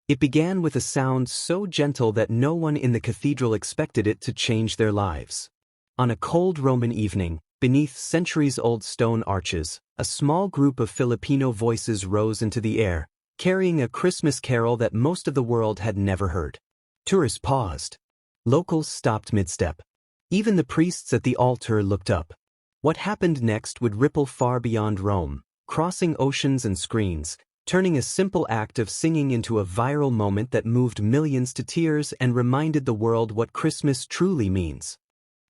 It began with a sound so gentle that no one in the cathedral expected it to change their lives. On a cold Roman evening, beneath centuries-old stone arches, a small group of Filipino voices rose into the air, carrying a Christmas carol that most of the world had never heard. Tourists paused. Locals stopped mid-step. Even the priests at the altar looked up. What happened next would ripple far beyond Rome, crossing oceans and screens, turning a simple act of singing into a viral moment that moved millions to tears and reminded the world what Christmas truly means.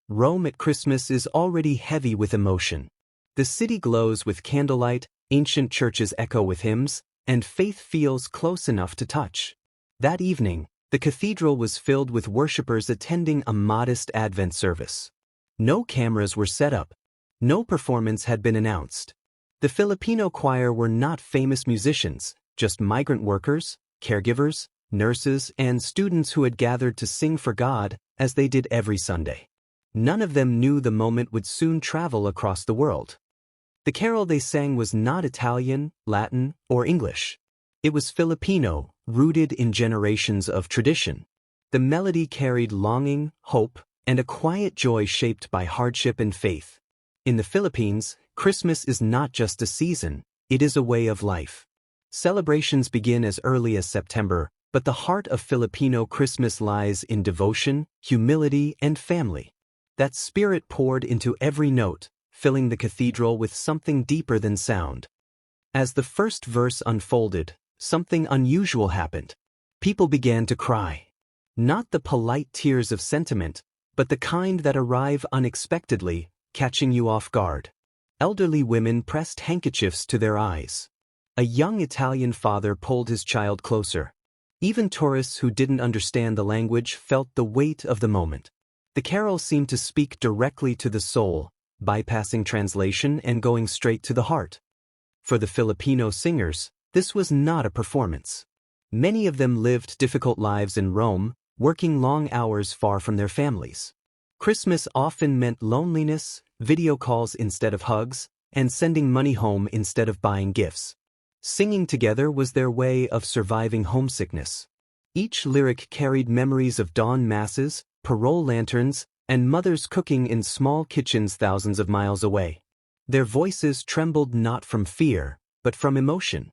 Rome at Christmas is already heavy with emotion. The city glows with candlelight, ancient churches echo with hymns, and faith feels close enough to touch. That evening, the cathedral was filled with worshippers attending a modest Advent service. No cameras were set up. No performance had been announced. The Filipino choir were not famous musicians, just migrant workers, caregivers, nurses, and students who had gathered to sing for God, as they did every Sunday. None of them knew the moment would soon travel across the world. The carol they sang was not Italian, Latin, or English. It was Filipino, rooted in generations of tradition. The melody carried longing, hope, and a quiet joy shaped by hardship and faith. In the Philippines, Christmas is not just a season, it is a way of life. Celebrations begin as early as September, but the heart of Filipino Christmas lies in devotion, humility, and family. That spirit poured into every note, filling the cathedral with something deeper than sound. As the first verse unfolded, something unusual happened. People began to cry. Not the polite tears of sentiment, but the kind that arrive unexpectedly, catching you off guard. Elderly women pressed handkerchiefs to their eyes. A young Italian father pulled his child closer. Even tourists who didn't understand the language felt the weight of the moment. The carol seemed to speak directly to the soul, bypassing translation and going straight to the heart. For the Filipino singers, this was not a performance. Many of them lived difficult lives in Rome, working long hours far from their families. Christmas often meant loneliness, video calls instead of hugs, and sending money home instead of buying gifts. Singing together was their way of surviving homesickness. Each lyric carried memories of dawn masses, parole lanterns, and mothers cooking in small kitchens thousands of miles away. Their voices trembled not from fear, but from emotion.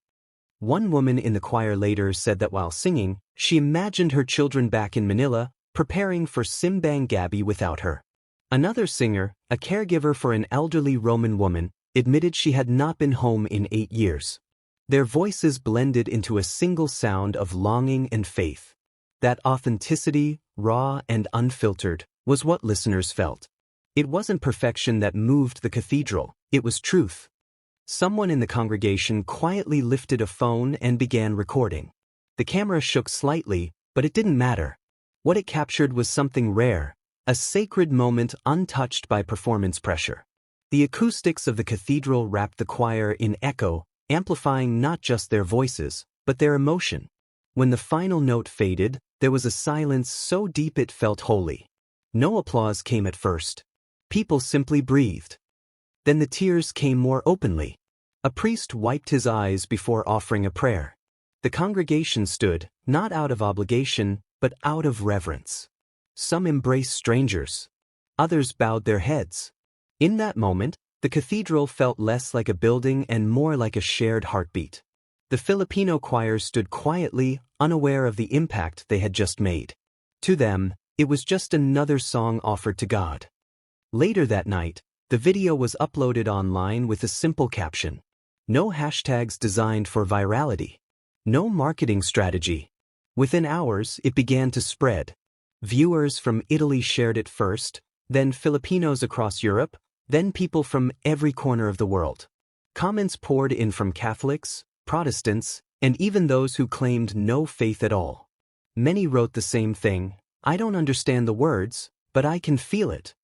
One woman in the choir later said that while singing, she imagined her children back in Manila, preparing for Simbang Gabi without her. Another singer, a caregiver for an elderly Roman woman, admitted she had not been home in 8 years. Their voices blended into a single sound of longing and faith. That authenticity, raw and unfiltered, was what listeners felt. It wasn't perfection that moved the cathedral, it was truth. Someone in the congregation quietly lifted a phone and began recording. The camera shook slightly, but it didn't matter. What it captured was something rare, a sacred moment untouched by performance pressure. The acoustics of the cathedral wrapped the choir in echo, amplifying not just their voices, but their emotion. When the final note faded, there was a silence so deep it felt holy. No applause came at first. People simply breathed. Then the tears came more openly. A priest wiped his eyes before offering a prayer. The congregation stood, not out of obligation, but out of reverence. Some embraced strangers. Others bowed their heads. In that moment, the cathedral felt less like a building and more like a shared heartbeat. The Filipino choir stood quietly, unaware of the impact they had just made. To them, it was just another song offered to God. Later that night, the video was uploaded online with a simple caption. No hashtags designed for virality. No marketing strategy. Within hours, it began to spread. Viewers from Italy shared it first, then Filipinos across Europe, then people from every corner of the world. Comments poured in from Catholics, Protestants, and even those who claimed no faith at all. Many wrote the same thing, "I don't understand the words, but I can feel it."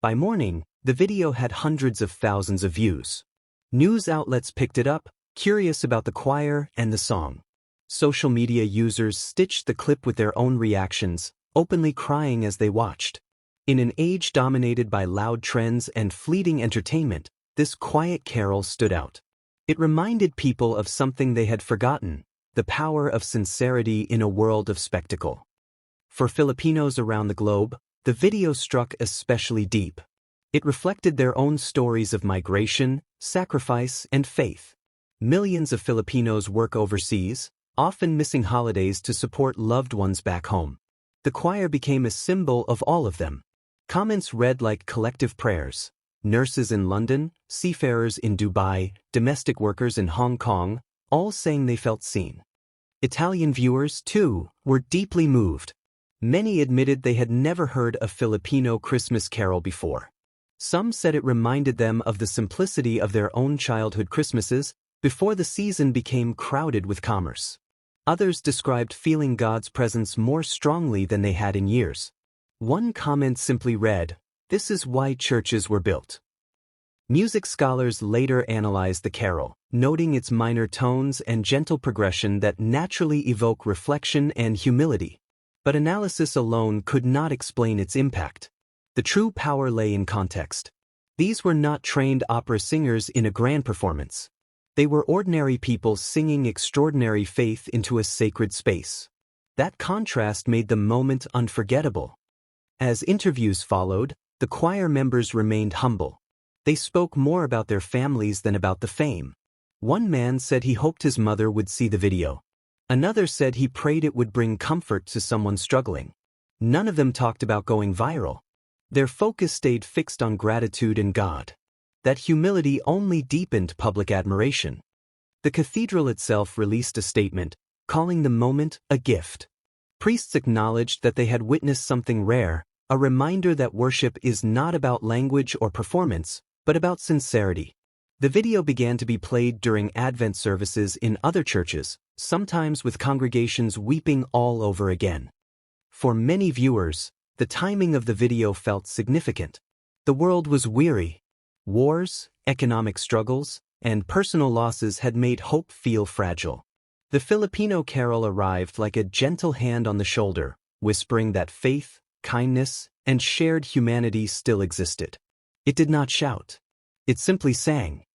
By morning, the video had hundreds of thousands of views. News outlets picked it up, curious about the choir and the song. Social media users stitched the clip with their own reactions, openly crying as they watched. In an age dominated by loud trends and fleeting entertainment, this quiet carol stood out. It reminded people of something they had forgotten, the power of sincerity in a world of spectacle. For Filipinos around the globe, the video struck especially deep. It reflected their own stories of migration, sacrifice, and faith. Millions of Filipinos work overseas, often missing holidays to support loved ones back home. The choir became a symbol of all of them. Comments read like collective prayers. Nurses in London, seafarers in Dubai, domestic workers in Hong Kong, all saying they felt seen. Italian viewers, too, were deeply moved. Many admitted they had never heard a Filipino Christmas carol before. Some said it reminded them of the simplicity of their own childhood Christmases before the season became crowded with commerce. Others described feeling God's presence more strongly than they had in years. One comment simply read, "This is why churches were built." Music scholars later analyzed the carol, noting its minor tones and gentle progression that naturally evoke reflection and humility. But analysis alone could not explain its impact. The true power lay in context. These were not trained opera singers in a grand performance. They were ordinary people singing extraordinary faith into a sacred space. That contrast made the moment unforgettable. As interviews followed, the choir members remained humble. They spoke more about their families than about the fame. One man said he hoped his mother would see the video. Another said he prayed it would bring comfort to someone struggling. None of them talked about going viral. Their focus stayed fixed on gratitude and God. That humility only deepened public admiration. The cathedral itself released a statement, calling the moment a gift. Priests acknowledged that they had witnessed something rare, a reminder that worship is not about language or performance, but about sincerity. The video began to be played during Advent services in other churches, sometimes with congregations weeping all over again. For many viewers, the timing of the video felt significant. The world was weary. Wars, economic struggles, and personal losses had made hope feel fragile. The Filipino carol arrived like a gentle hand on the shoulder, whispering that faith, kindness, and shared humanity still existed. It did not shout. It simply sang.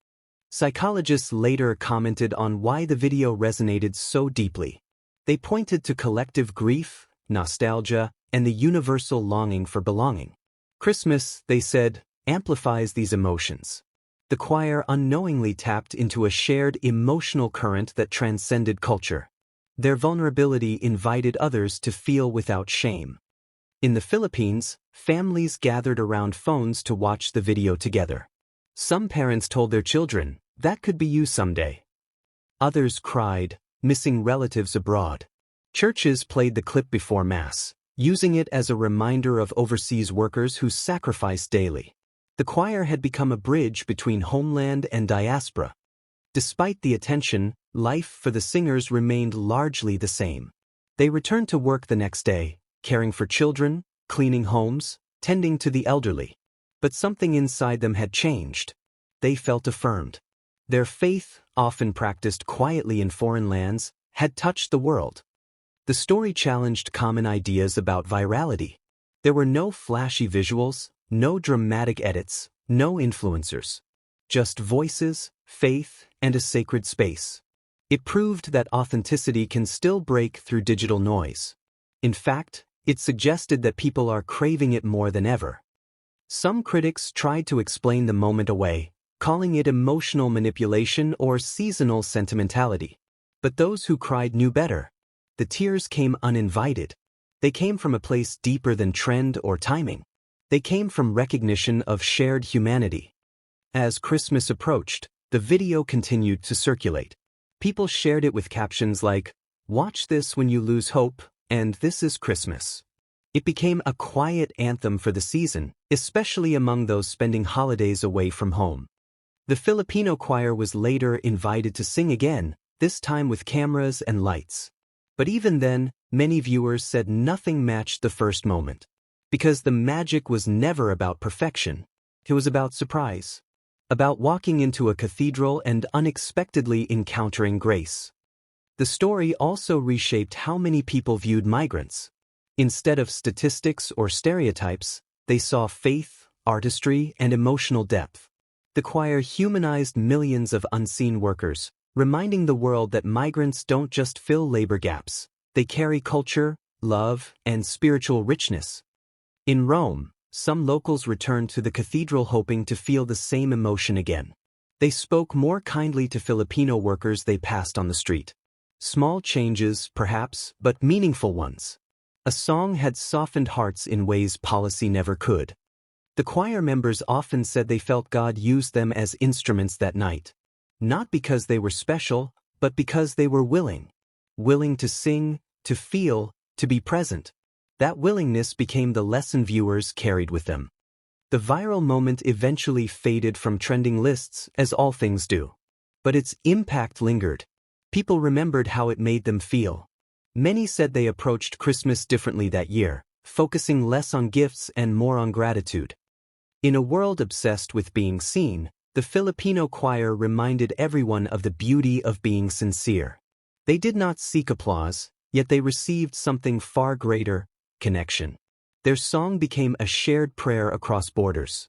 Psychologists later commented on why the video resonated so deeply. They pointed to collective grief, nostalgia, and the universal longing for belonging. Christmas, they said, amplifies these emotions. The choir unknowingly tapped into a shared emotional current that transcended culture. Their vulnerability invited others to feel without shame. In the Philippines, families gathered around phones to watch the video together. Some parents told their children, "That could be you someday." Others cried, missing relatives abroad. Churches played the clip before Mass, using it as a reminder of overseas workers who sacrifice daily. The choir had become a bridge between homeland and diaspora. Despite the attention, life for the singers remained largely the same. They returned to work the next day, caring for children, cleaning homes, tending to the elderly. But something inside them had changed. They felt affirmed. Their faith, often practiced quietly in foreign lands, had touched the world. The story challenged common ideas about virality. There were no flashy visuals, no dramatic edits, no influencers. Just voices, faith, and a sacred space. It proved that authenticity can still break through digital noise. In fact, it suggested that people are craving it more than ever. Some critics tried to explain the moment away, calling it emotional manipulation or seasonal sentimentality. But those who cried knew better. The tears came uninvited. They came from a place deeper than trend or timing. They came from recognition of shared humanity. As Christmas approached, the video continued to circulate. People shared it with captions like, "Watch this when you lose hope," and "This is Christmas." It became a quiet anthem for the season, especially among those spending holidays away from home. The Filipino choir was later invited to sing again, this time with cameras and lights. But even then, many viewers said nothing matched the first moment. Because the magic was never about perfection. It was about surprise. About walking into a cathedral and unexpectedly encountering grace. The story also reshaped how many people viewed migrants. Instead of statistics or stereotypes, they saw faith, artistry, and emotional depth. The choir humanized millions of unseen workers, reminding the world that migrants don't just fill labor gaps, they carry culture, love, and spiritual richness. In Rome, some locals returned to the cathedral hoping to feel the same emotion again. They spoke more kindly to Filipino workers they passed on the street. Small changes, perhaps, but meaningful ones. A song had softened hearts in ways policy never could. The choir members often said they felt God used them as instruments that night. Not because they were special, but because they were willing. Willing to sing, to feel, to be present. That willingness became the lesson viewers carried with them. The viral moment eventually faded from trending lists, as all things do. But its impact lingered. People remembered how it made them feel. Many said they approached Christmas differently that year, focusing less on gifts and more on gratitude. In a world obsessed with being seen, the Filipino choir reminded everyone of the beauty of being sincere. They did not seek applause, yet they received something far greater: connection. Their song became a shared prayer across borders.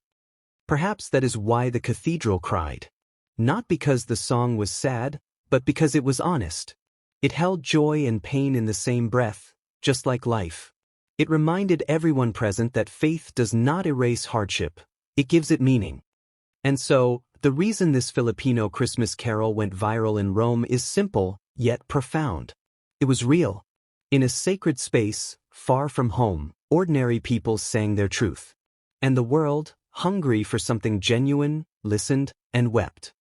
Perhaps that is why the cathedral cried. Not because the song was sad, but because it was honest. It held joy and pain in the same breath, just like life. It reminded everyone present that faith does not erase hardship, it gives it meaning. And so, the reason this Filipino Christmas carol went viral in Rome is simple, yet profound. It was real. In a sacred space, far from home, ordinary people sang their truth. And the world, hungry for something genuine, listened and wept.